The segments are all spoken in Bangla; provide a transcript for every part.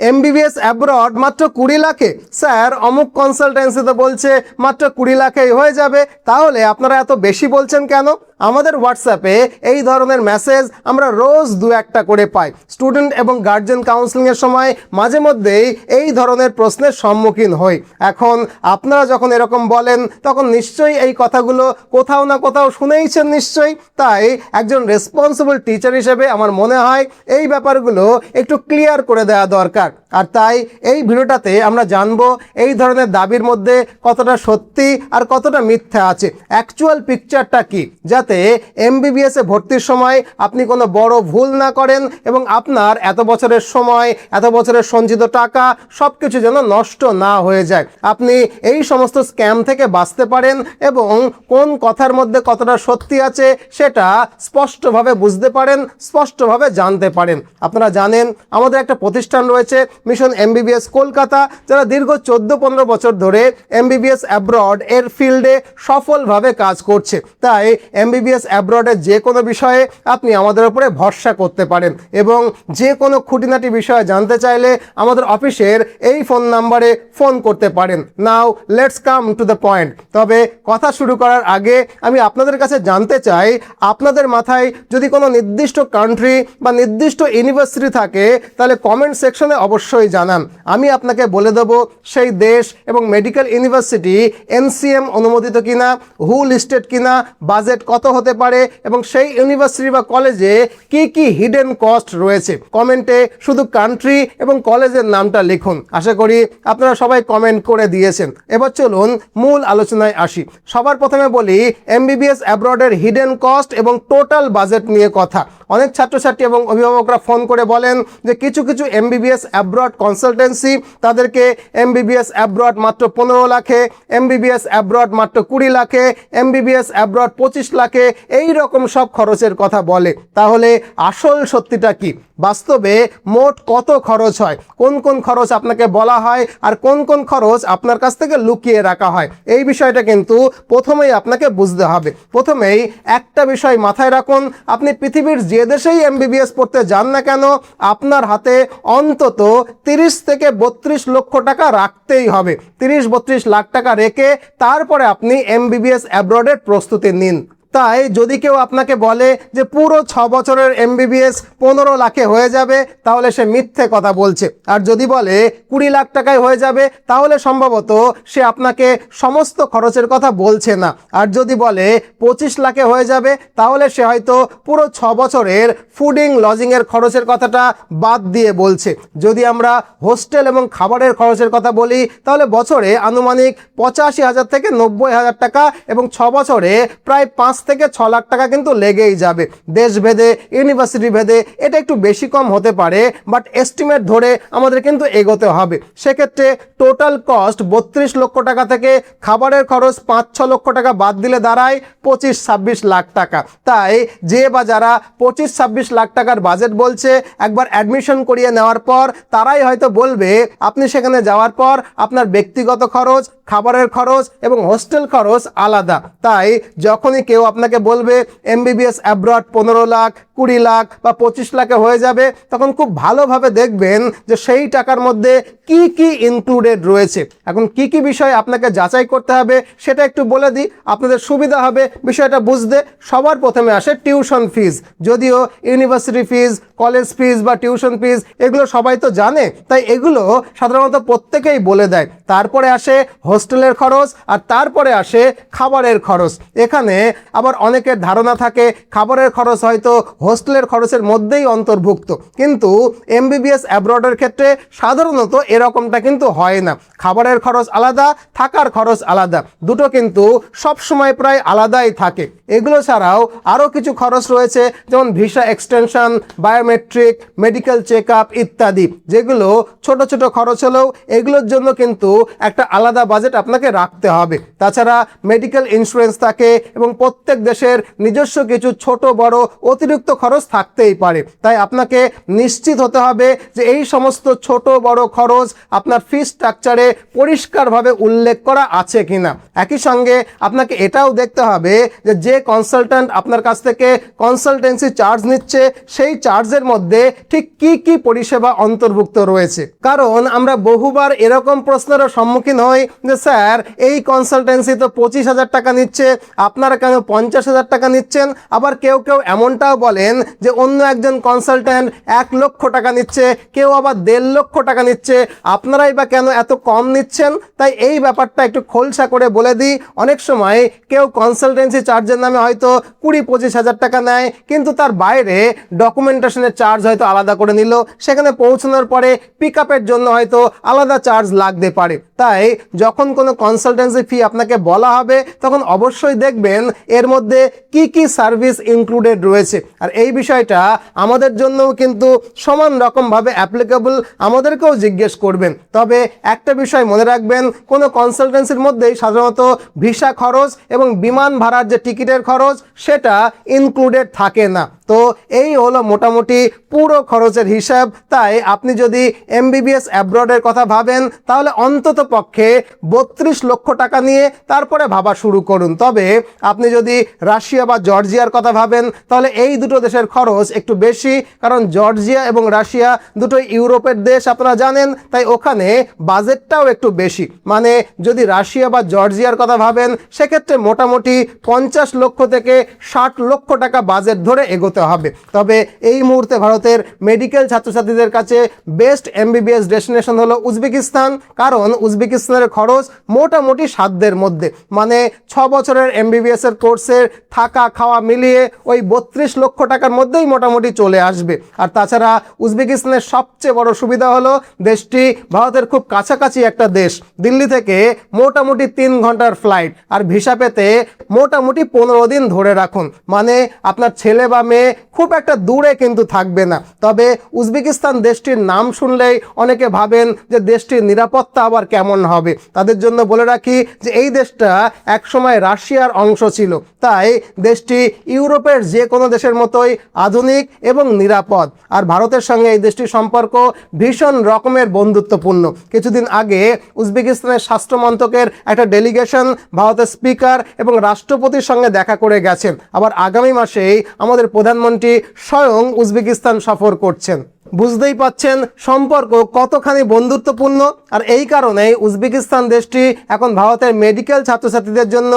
এমবিবিএস অ্যাব্রড মাত্র 20 লাখে। স্যার অমুক কনসালটেন্সিতে বলছে মাত্র 20 লাখেই হয়ে যাবে, তাহলে আপনারা এত বেশি বলছেন কেন? আমাদের হোয়াটসঅ্যাপে এই ধরনের মেসেজ আমরা রোজ দু একটা করে পাই। স্টুডেন্ট এবং গার্জেন কাউন্সিলিংয়ের সময় মাঝে মধ্যেই এই ধরনের প্রশ্নের সম্মুখীন হই। এখন আপনারা যখন এরকম বলেন তখন নিশ্চয়ই এই কথাগুলো কোথাও না কোথাও শুনেইছেন নিশ্চয়ই। তাই একজন রেসপন্সিবল টিচার হিসেবে আমার মনে হয় এই ব্যাপারগুলো একটু ক্লিয়ার করে দেওয়া দরকার। আর তাই এই ভিডিওটাতে আমরা জানবো এই ধরনের দাবির মধ্যে কতটা সত্যি আর কতটা মিথ্যা আছে, অ্যাকচুয়াল পিকচারটা কি, যাতে এমবিবিএসে ভর্তির সময় আপনি কোনো বড় ভুল না করেন এবং আপনার এত বছরের সময়, এত বছরের সঞ্চিত টাকা সব কিছু যেন নষ্ট না হয়ে যায়, আপনি এই সমস্ত স্ক্যাম থেকে বাঁচতে পারেন এবং কোন কথার মধ্যে কতটা সত্যি আছে সেটা স্পষ্টভাবে বুঝতে পারেন, স্পষ্টভাবে জানতে পারেন। আপনারা জানেন আমাদের একটা প্রতিষ্ঠান রয়েছে মিশন এমবিবিএস কলকাতা, যারা দীর্ঘ 14-15 বছর ধরে এমবিবিএস অ্যাব্রড এর ফিল্ডে সফলভাবে কাজ করছে। তাই এমবিবিএস অ্যাব্রডের যে কোনো বিষয়ে আপনি আমাদের উপরে ভরসা করতে পারেন এবং যে কোনো খুঁটিনাটি বিষয়ে জানতে চাইলে আমাদের অফিসের এই ফোন নাম্বারে ফোন করতে পারেন। Now let's come to the point. তবে কথা শুরু করার আগে আমি আপনাদের কাছে জানতে চাই, আপনাদের মাথায় যদি কোনো নির্দিষ্ট কান্ট্রি বা নির্দিষ্ট ইউনিভার্সিটি থাকে তাহলে কমেন্ট সেকশনে অবশ্যই জানান। আমি আপনাকে বলে দেব সেই দেশ এবং মেডিকেল ইউনিভার্সিটি এনসিএম অনুমোদিত কিনা, হু লিস্টেড কিনা, বাজেট কত হতে পারে এবং সেই ইউনিভার্সিটি বা কলেজে কি কি হিডেন কস্ট রয়েছে। কমেন্টে শুধু কান্ট্রি এবং কলেজের নামটা লিখুন। আশা করি আপনারা সবাই কমেন্ট করে দিয়েছেন। এবার চলুন মূল আলোচনায় আসি। সবার প্রথমে বলি এমবিবিএস অ্যাব্রডের হিডেন কস্ট এবং টোটাল বাজেট নিয়ে কথা। অনেক ছাত্রছাত্রী এবং অভিভাবকরা ফোন করে বলেন যে কিছু কিছু এমবিবিএস অ্যাব্রড কনসালটেন্সি তাদেরকে এমবিবিএস অ্যাব্রড মাত্র 15 লাখে, এমবিবিএস অ্যাব্রড মাত্র 20 লাখে, এমবিবিএস অ্যাব্রড 25 লাখে, এই রকম সব খরচের কথা বলে। তাহলে আসল সত্যিটা কি? বাস্তবে মোট কত খরচ হয়, কোন কোন খরচ আপনাকে বলা হয় আর কোন কোন খরচ আপনার কাছ থেকে লুকিয়ে রাখা হয়, এই বিষয়টা কিন্তু প্রথমেই আপনাকে বুঝতে হবে। প্রথমেই একটা বিষয় মাথায় রাখুন, আপনি পৃথিবীর যে দেশেই এমবিবিএস পড়তে যান না কেন আপনার হাতে অন্তত 30 থেকে 32 লক্ষ টাকা রাখতেই হবে। 30-32 লাখ টাকা রেখে তারপরে আপনি এমবিবিএস অ্যাব্রডের প্রস্তুতি নিন। তাই যদি কেউ আপনাকে বলে যে পুরো 6 বছরের এমবিবিএস 15 লাখে হয়ে যাবে তাহলে সে মিথ্যে কথা বলছে। আর যদি বলে 20 লাখ টাকায় হয়ে যাবে তাহলে সম্ভবত সে আপনাকে সমস্ত খরচের কথা বলছে না। আর যদি বলে 25 লাখে হয়ে যাবে তাহলে সে হয়তো পুরো 6 বছরের ফুডিং লজিংয়ের খরচের কথাটা বাদ দিয়ে বলছে। যদি আমরা হোস্টেল এবং খাবারের খরচের কথা বলি তাহলে বছরে আনুমানিক 85,000 থেকে 90,000 টাকা এবং 6 বছরে প্রায় 5 থেকে 6 লাখ টাকা কিন্তু লেগেই যাবে। দেশভেদে, ইউনিভার্সিটি ভেদে এটা একটু বেশি কম হতে পারে, বাট এস্টিমেট ধরে আমাদের কিন্তু এগোতে হবে। সেক্ষেত্রে টোটাল কস্ট 32 লক্ষ টাকা থেকে খাবারের খরচ 5-6 লক্ষ টাকা বাদ দিলে দাঁড়ায় 25-26 লাখ টাকা। তাই যে বা যারা 25-26 লাখ টাকার বাজেট বলছে, একবার অ্যাডমিশন করিয়ে নেওয়ার পর তারাই হয়তো বলবে আপনি সেখানে যাওয়ার পর আপনার ব্যক্তিগত খরচ, খাবারের খরচ এবং হোস্টেল খরচ আলাদা। তাই যখনই কেউ আপনাকে বলবে এমবিবিএস অ্যাব্রড 15 লাখ, 20 লাখ বা 25 লাখে হয়ে যাবে, তখন খুব ভালোভাবে দেখবেন যে সেই টাকার মধ্যে কি কি ইনক্লুডেড রয়েছে। এখন কি কি বিষয় আপনাকে যাচাই করতে হবে সেটা একটু বলে দিই, আপনাদের সুবিধা হবে বিষয়টা বুঝতে। সবার প্রথমে আসে টিউশন ফিজ। যদিও ইউনিভার্সিটি ফিজ, কলেজ ফিজ বা টিউশন ফিজ এগুলো সবাই তো জানে, তাই এগুলো সাধারণত প্রত্যেকেই বলে দেয়। তারপরে আসে হোস্টেলের খরচ আর তারপরে আসে খাবারের খরচ। এখানে আবার অনেকের ধারণা থাকে খাবারের খরচ হয়তো হোস্টেলের খরচের মধ্যেই অন্তর্ভুক্ত, কিন্তু এমবিবিএস অ্যাব্রডের ক্ষেত্রে সাধারণত এরকমটা কিন্তু হয় না। খাবারের খরচ আলাদা, থাকার খরচ আলাদা, দুটো কিন্তু সবসময় প্রায় আলাদাই থাকে। এগুলো ছাড়াও আরও কিছু খরচ রয়েছে, যেমন visa extension, biometric, medical check up ইত্যাদি, যেগুলো ছোট ছোট খরচ হলেও এগুলোর জন্য কিন্তু একটা আলাদা বাজেট আপনাকে রাখতে হবে। তাছাড়া মেডিকেল ইন্স্যুরেন্স থাকে এবং প্রত্যেক দেশের নিজস্ব কিছু ছোট বড় অতিরিক্ত খরচ থাকতেই পারে। তাই আপনাকে নিশ্চিত হতে হবে যে এই সমস্ত ছোট বড় খরচ আপনার ফি স্ট্রাকচারে পরিষ্কারভাবে উল্লেখ করা আছে কিনা। একই সঙ্গে আপনাকে এটাও দেখতে হবে যে কনসালট্যান্ট আপনার কাছ থেকে কনসালটেন্সি চার্জ নিচ্ছে সেই চার্জের মধ্যে ঠিক কি কি পরিষেবা অন্তর্ভুক্ত রয়েছে। কারণ আমরা বহুবার এরকম প্রশ্নেরও সম্মুখীন হই যে স্যার এই কনসালটেন্সি তো 25,000 টাকা নিচ্ছে, আপনারা কেন 50,000 টাকা নিচ্ছেন। আবার কেউ কেউ এমনটাও বলেন যে অন্য একজন কনসালট্যান্ট 1 লক্ষ টাকা নিচ্ছে, কেউ আবার 1.5 লক্ষ টাকা নিচ্ছে, আপনারাই বা কেন এত কম নিচ্ছেন। তাই এই ব্যাপারটা একটু খোলসা করে বলে দিই। অনেক সময় কেউ কনসালটেন্সি চার্জের নামে হয়তো 20-25,000 টাকা নেয়, কিন্তু তার বাইরে ডকুমেন্টেশনের চার্জ হয়তো আলাদা করে নিল, সেখানে পৌঁছানোর পরে পিক আপের জন্য হয়তো আলাদা চার্জ লাগতে পারে। তাই যখন কোনো কনসালটেন্সি ফি আপনাকে বলা হবে তখন অবশ্যই দেখবেন এর মধ্যে কি কি সার্ভিস ইনক্লুডেড রয়েছে। আর এই বিষয়টা আমাদের জন্যও কিন্তু সমান রকমভাবে অ্যাপ্লিকেবল, আমাদেরকেও জিজ্ঞেস করবেন। তবে একটা বিষয় মনে রাখবেন, কোনো কনসালটেন্সির মধ্যেই সাধারণত ভিসা খরচ এবং বিমান ভাড়ার যে টিকিটের খরচ সেটা ইনক্লুডেড থাকে না। তো এই হলো মোটামুটি পুরো খরচের হিসাব। তাই আপনি যদি এমবিবিএস অ্যাব্রডের কথা ভাবেন তাহলে অন্তত পক্ষে 32 লক্ষ টাকা নিয়ে তারপরে ভাবা শুরু করুন। তবে আপনি যদি রাশিয়া বা জর্জিয়ার কথা ভাবেন তাহলে এই দুটো দেশের খরচ একটু বেশি, কারণ জর্জিয়া এবং রাশিয়া দুটোই ইউরোপের দেশ আপনারা জানেন, তাই ওখানে বাজেটটাও একটু বেশি। মানে যদি রাশিয়া বা জর্জিয়ার কথা ভাবেন সেক্ষেত্রে মোটামুটি 50 লক্ষ থেকে 60 লক্ষ টাকা বাজেট ধরে এগোতে হবে। তবে এই মুহূর্তে ভারতের মেডিকেল ছাত্রছাত্রীদের কাছে বেস্ট এমবিবিএস ডেস্টিনেশন হলো উজবেকিস্তান, কারণ উজবেকিস্তানের খরচ মোটামুটি সাধ্যের মধ্যে। মানে 6 বছরের এমবিবিএস এর কোর্সের থাকা খাওয়া মিলিয়ে ওই 32 লক্ষ টাকার মধ্যেই মোটামুটি চলে আসবে। আর তাছাড়া উজবেকিস্তানের সবচেয়ে বড় সুবিধা হলো দেশটি ভারতের খুব কাছাকাছি একটা দেশ। দিল্লি থেকে মোটামুটি 3 ঘন্টার ফ্লাইট, আর ভিসা পেতে মোটামুটি 15 দিন ধরে রাখুন। মানে আপনার ছেলে বা মেয়ে খুব একটা দূরে কিন্তু থাকবে না। তবে উজবেকিস্তান দেশটির নাম শুনলেই অনেকে ভাবেন যে দেশটির নিরাপত্তা আবার কেমন হবে। তাদের জন্য বলে রাখি যে এই দেশটা একসময় রাশিয়ার অংশ ছিল, তাই দেশটি ইউরোপের যে কোনো দেশের মতোই আধুনিক এবং নিরাপদ। আর ভারতের সঙ্গে এই দেশটির সম্পর্ক ভীষণ রকমের বন্ধুত্বপূর্ণ। কিছুদিন আগে উজবেকিস্তানের স্বাস্থ্যমন্ত্রকের একটা ডেলিগেশন ভারতের স্পিকার এবং রাষ্ট্রপতির সঙ্গে দেখা করে গেছেন। আবার আগামী মাসেই আমাদের প্রধানমন্ত্রী স্বয়ং উজবেকিস্তান সফর করছেন। বুঝতেই পাচ্ছেন সম্পর্ক কতখানি বন্ধুত্বপূর্ণ। আর এই কারণেই উজবেকিস্তান দেশটি এখন ভারতের মেডিকেল ছাত্রছাত্রীদের জন্য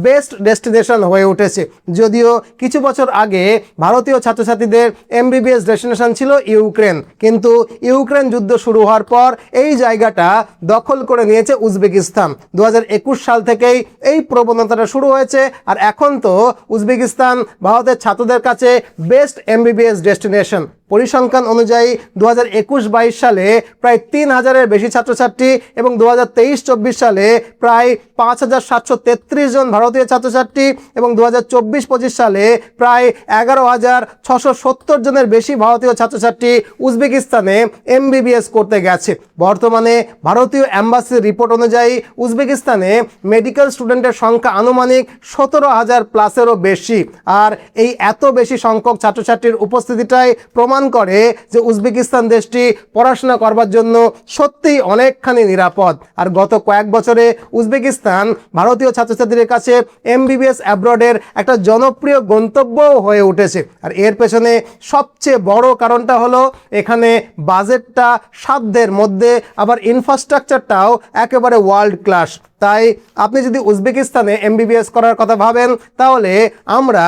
বেস্ট ডেস্টিনেশন হয়ে উঠেছে। যদিও কিছু বছর আগে ভারতীয় ছাত্রছাত্রীদের এমবিবিএস ডেস্টিনেশন ছিল ইউক্রেন, কিন্তু ইউক্রেন যুদ্ধ শুরু হওয়ার পর এই জায়গাটা দখল করে নিয়েছে উজবেকিস্তান। 2021 সাল থেকেই এই প্রবণতাটা শুরু হয়েছে। আর এখন তো উজবেকিস্তান ভারতের ছাত্রদের কাছে বেস্ট এমবিবিএস ডেস্টিনেশন। পরিসংখ্যান অনুযায়ী 2021-22 সালে প্রায় 3000-এর বেশি ছাত্রছাত্রী এবং 2023-24 সালে প্রায় 5733 জন ভারতীয় ছাত্রছাত্রী এবং 2024-25 সালে প্রায় 11,670 জনের বেশি ভারতীয় ছাত্রছাত্রী উজবেকিস্তানে এমবিবিএস করতে গেছে। বর্তমানে ভারতীয় অ্যাম্বাসির রিপোর্ট অনুযায়ী উজবেকিস্তানে মেডিকেল স্টুডেন্টের সংখ্যা আনুমানিক 17,000 প্লাসেরও বেশি। আর এই এত বেশি সংখ্যক ছাত্রছাত্রীর উপস্থিতিটাই প্রমাণ করে যে উজবেকিস্তান দেশটি পড়াশোনা করবার জন্য সত্যিই অনেকখানি নিরাপদ। আর গত কয়েক বছরে উজবেকিস্তান ভারতীয় ছাত্রছাত্রীদের কাছে এমবিবিএস অ্যাব্রডের একটা জনপ্রিয় গন্তব্যও হয়ে উঠেছে। আর এর পেছনে সবচেয়ে বড় কারণটা হলো এখানে বাজেটটা সাধ্যের মধ্যে, আবার ইনফ্রাস্ট্রাকচারটাও একেবারে ওয়ার্ল্ড ক্লাস। তাই আপনি যদি উজবেকিস্তানে এমবিবিএস করার কথা ভাবেন তাহলে আমরা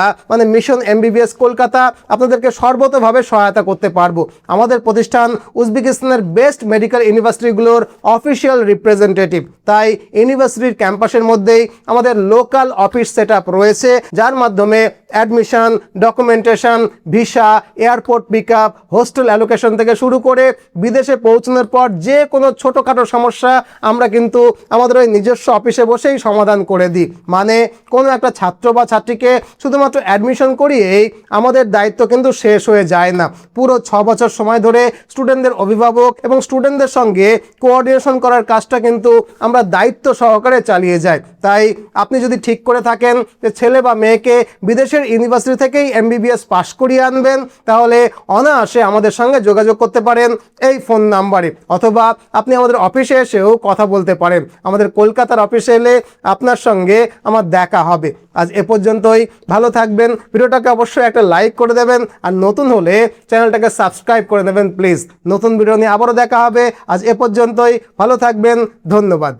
মিশন এমবিবিএস কলকাতা আপনাদেরকে সর্বতোভাবে সহায়তা করতে পারবো। আমাদের প্রতিষ্ঠান উজবেকিস্তানের বেস্ট মেডিকেল ইউনিভার্সিটিগুলোর অফিসিয়াল রিপ্রেজেন্টেটিভ। তাই ইউনিভার্সিটির ক্যাম্পাসের মধ্যেই আমাদের লোকাল অফিস সেট আপ রয়েছে, যার মাধ্যমে admission, documentation, visa, airport pick up, hostel allocation থেকে শুরু করে বিদেশে পৌঁছানোর পর যে কোনো ছোটোখাটো সমস্যা আমরা কিন্তু আমাদের ওই নিজস্ব নিজস্ব অফিসে বসেই সমাধান করে দিই। মানে কোনো একটা ছাত্র বা ছাত্রীকে শুধুমাত্র অ্যাডমিশন করিয়েই আমাদের দায়িত্ব কিন্তু শেষ হয়ে যায় না। পুরো 6 বছর সময় ধরে স্টুডেন্টদের অভিভাবক এবং স্টুডেন্টদের সঙ্গে কোঅর্ডিনেশন করার কাজটা কিন্তু আমরা দায়িত্ব সহকারে চালিয়ে যাই। তাই আপনি যদি ঠিক করে থাকেন যে ছেলে বা মেয়েকে বিদেশের ইউনিভার্সিটি থেকেই MBBS পাশ করিয়ে আনবেন, তাহলে অনায়াসে আমাদের সঙ্গে যোগাযোগ করতে পারেন এই ফোন নাম্বারে, অথবা আপনি আমাদের অফিসে এসেও কথা বলতে পারেন। আমাদের কলকাতার অফিসে এলে আপনার সঙ্গে আমার দেখা হবে। আজ এ পর্যন্তই, ভালো থাকবেন। ভিডিওটাকে অবশ্যই একটা লাইক করে দেবেন, আর নতুন হলে চ্যানেলটাকে সাবস্ক্রাইব করে দেবেন প্লিজ। নতুন ভিডিও নিয়ে আবারও দেখা হবে। আজ এ পর্যন্তই, ভালো থাকবেন, ধন্যবাদ।